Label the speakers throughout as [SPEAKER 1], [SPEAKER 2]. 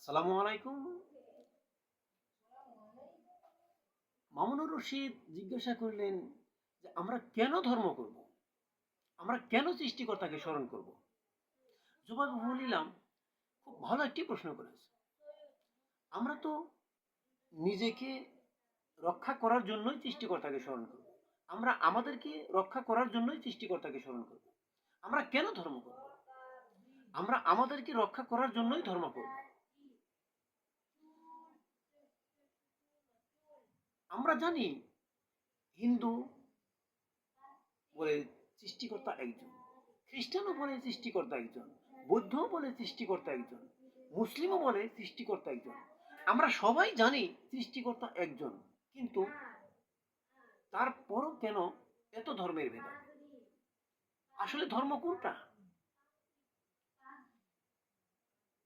[SPEAKER 1] আসসালামু আলাইকুম। মামুনুর রশিদ জিজ্ঞাসা করলেন যে আমরা কেন ধর্ম করব, আমরা কেন সৃষ্টিকর্তাকে স্মরণ করব। জবাবে বলিলাম, খুব ভালো একটি প্রশ্ন করেছে। আমরা তো নিজেকে রক্ষা করার জন্যই সৃষ্টিকর্তাকে স্মরণ করব, আমরা আমাদেরকে রক্ষা করার জন্যই সৃষ্টিকর্তাকে স্মরণ করব। আমরা কেন ধর্ম করব? আমরা আমাদেরকে রক্ষা করার জন্যই ধর্ম করব। আমরা জানি হিন্দু বলে সৃষ্টিকর্তা একজন, খ্রিস্টানও বলে সৃষ্টিকর্তা একজন, বৌদ্ধও বলে সৃষ্টিকর্তা একজন, মুসলিমও বলে সৃষ্টিকর্তা একজন। আমরা সবাই জানি সৃষ্টিকর্তা একজন, কিন্তু তারপরও কেন এত ধর্মের ভেদা? আসলে ধর্ম কোনটা?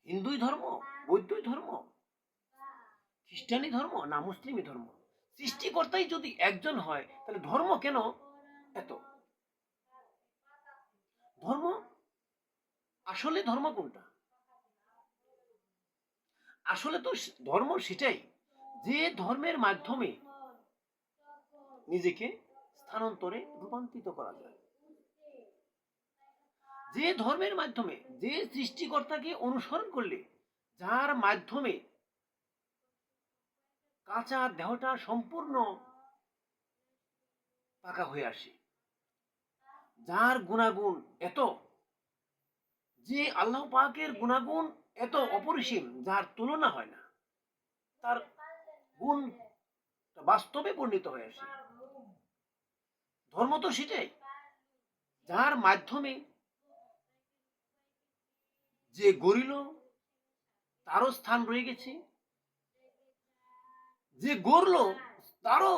[SPEAKER 1] হিন্দুই ধর্ম, বৌদ্ধই ধর্ম, খ্রিস্টানি ধর্ম না মুসলিমই ধর্ম? সৃষ্টিকর্তাই যদি একজন হয় তাহলে ধর্ম কেন এত? ধর্ম, আসলে ধর্ম কোনটা? আসলে তো ধর্ম সেটাই যে ধর্মের মাধ্যমে নিজেকে স্থানান্তরে রূপান্তরিত করা যায়, যে ধর্মের মাধ্যমে, যে সৃষ্টিকর্তাকে অনুসরণ করলে, যার মাধ্যমে কাঁচা দেহটা সম্পূর্ণ পাকা হয়ে আসে, যার গুণাগুণ এত, যে আল্লাহ পাকের গুণাগুণ এত অপরিসীম যার তুলনা হয় না, তার গুণ বাস্তবে পরিণত হয়ে আসে। ধর্ম তো সেটাই, যার মাধ্যমে যে গরিল তারও স্থান রয়ে গেছে, যে গড়ল তারও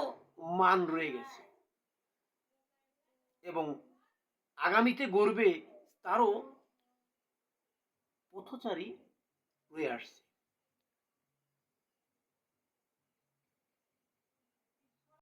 [SPEAKER 1] মান রয়ে গেছে, এবং আগামীতে গড়বে তারও পথচারী রয়ে আসছে।